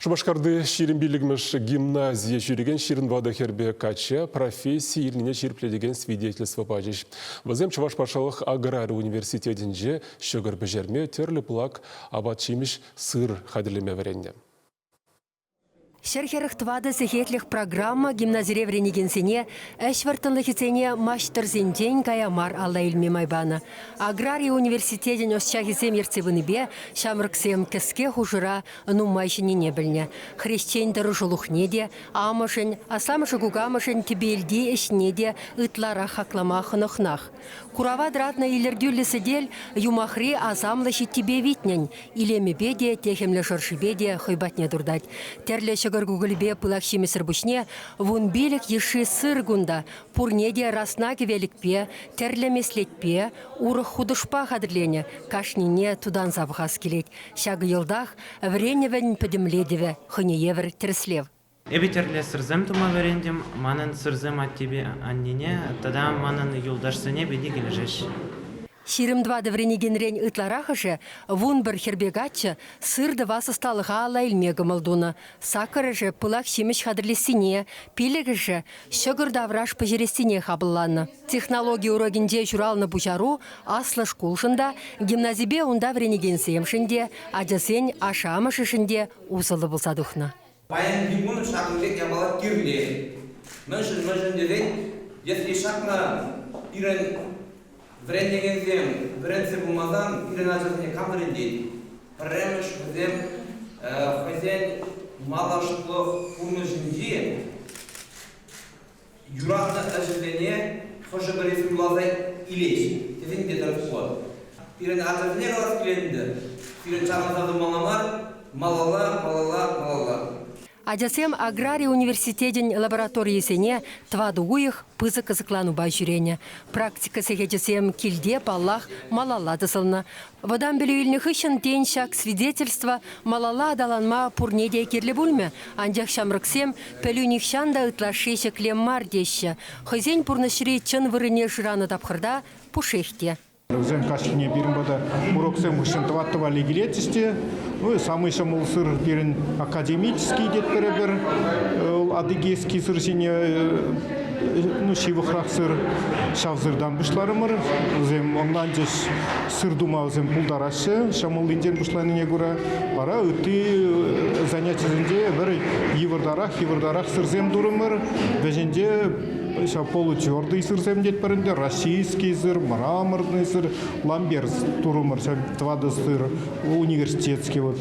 Шубашкарды ширин билігміш гимназия жүреген ширин вада хербе кача профессия иліне ширпледеген свидетельство бажиш. Вазем Чувашбашалық аграры университетінде шөгір бежерме терлі плак абатшимиш сыр хадилеме варенне. Шерхерых твада сехетлих программа гимназире вренигенсене эшвартынлых ицене маштырзендень каямар алла илме майбана. Агрария университетен осчахисем ерцевыныбе шамрыксем кеске хужыра нумайшыне не білне. Хрещень дарыжулухнеде, амышын, асамышы гугамышын тебелди эшнеде ытлара хакламахынықнах. Курава дратна илердюллесідель юмахри азамлышы тебе витнен, илемебеде, техемле шыршыбеде хойбатне дурдать. Терле гугыльбе пылакшиме сырбушне, вун белек еши сыргунда, пурнеде раснаки великпе, терлемеслетпе, урых худышпа хадырлене, кашнине тудан забхас келет. Шагы йылдах вреневен пөдімледеве, хынеевер терслев. Эбитерле сырзем тума верендем, манын сырзем от тебе аннине, тогда манын юлдашсыне беди кележеш. Ширим два вренигенрень ытларахыше, вун бір хербегатчы, сырды васы сталыға ала илмегі малдуна. Сакыры же пылак шимеш хадырлесіне, пилігі же шөгір давраш пожересіне хабылланы. Технология урогенде журалны бужару, аслы шкулшында, гимназибе унда вренигенсемшінде, аджасен ашамышышында узылы болса дұхна. Баян гимун шағынбек ябалат кирле. Мүшін деден, если шақна ирен врендегензем, врендсе бумазан, ирен ажасыне камырын дейді. Премеш бізем хозяин малашлық пунышынде юрақны әжілене қошы бір есім лазай илеш. Тезен дедір қуат. Ирен ажасыне қалас келенді. Ирен чағынзады малала. Аджасем агрария университетен лабораториясене твады уйых пызы кызыклану бажюрене. Практика сегечесем килде паллах малала дысылны. Водан білуілніх үшін ден шак свидетельства малала адаланма пурнеде керлі бүлме. Анжақ шамрыксем пөлініх шанда ытлашеше клеммар деші. Хызен пурнышыри чын вырыне жыраны тапқырда пушехте. Өзен кашкине биринбада уроксем үшін тваттыва легилетісте, самый шамыл сыр берін академический дет беребер, адыгейский сыр сене шивықрақ сыр шавзырдан бұшларымыр. Өзем онлан жеш сыр дума өзем пулдарашы, шамыл инден бұшланыне көра бара өтті занятизінде бір евардарақ сырзем дұрымыр, бәженде полутвердый сыр земдет паренде, российский сыр, мраморный сыр, ламберс турумыр, твады сыр, университетский вот.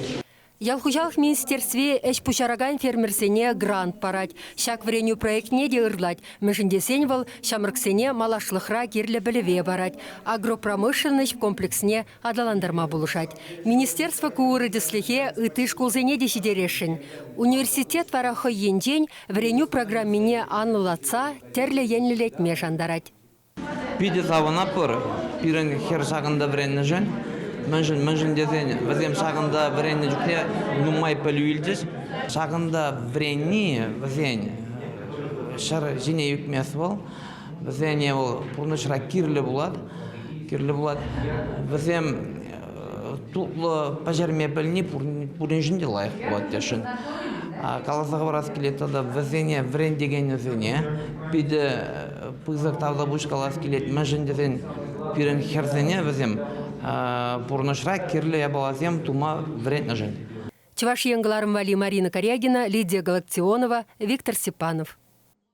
Ялхужалық министерстве эш пушараган фермерсене грант парать. Шак вреню проектне де ырлать. Межіндесен вал шамрыксене малашлықра керлі біліве барать. Агропромышленность комплексне адаландарма булушать. Министерство куыры деслихе ыты школзене дешидерешін. Университет варахы ендень вреню программине анылатса терлі енлілетме жандарать. Пиде завана пыр, пирен хер шағында вренні жөн. Мәнжін дезен, візем шағында вренні жүкле нумай пөлуілдіш. Шағында вренні візен шыр жіне юкмес бол. Візен пұрнышыра кирлі болады. Візем тұлы пәжерме пөліне пұрын жінде лайық болады дешін. Қаласығы барас келет, візене врен деген візене. Пиде пызық тавда бұш қалас келет, мәнжін дезен пирен херзене візем. Пурнышра кирле ябалазем тума вредна жен. Чуваши Янгаларм Вали, Марина Корягина, Лидия Галактионова, Виктор Степанов.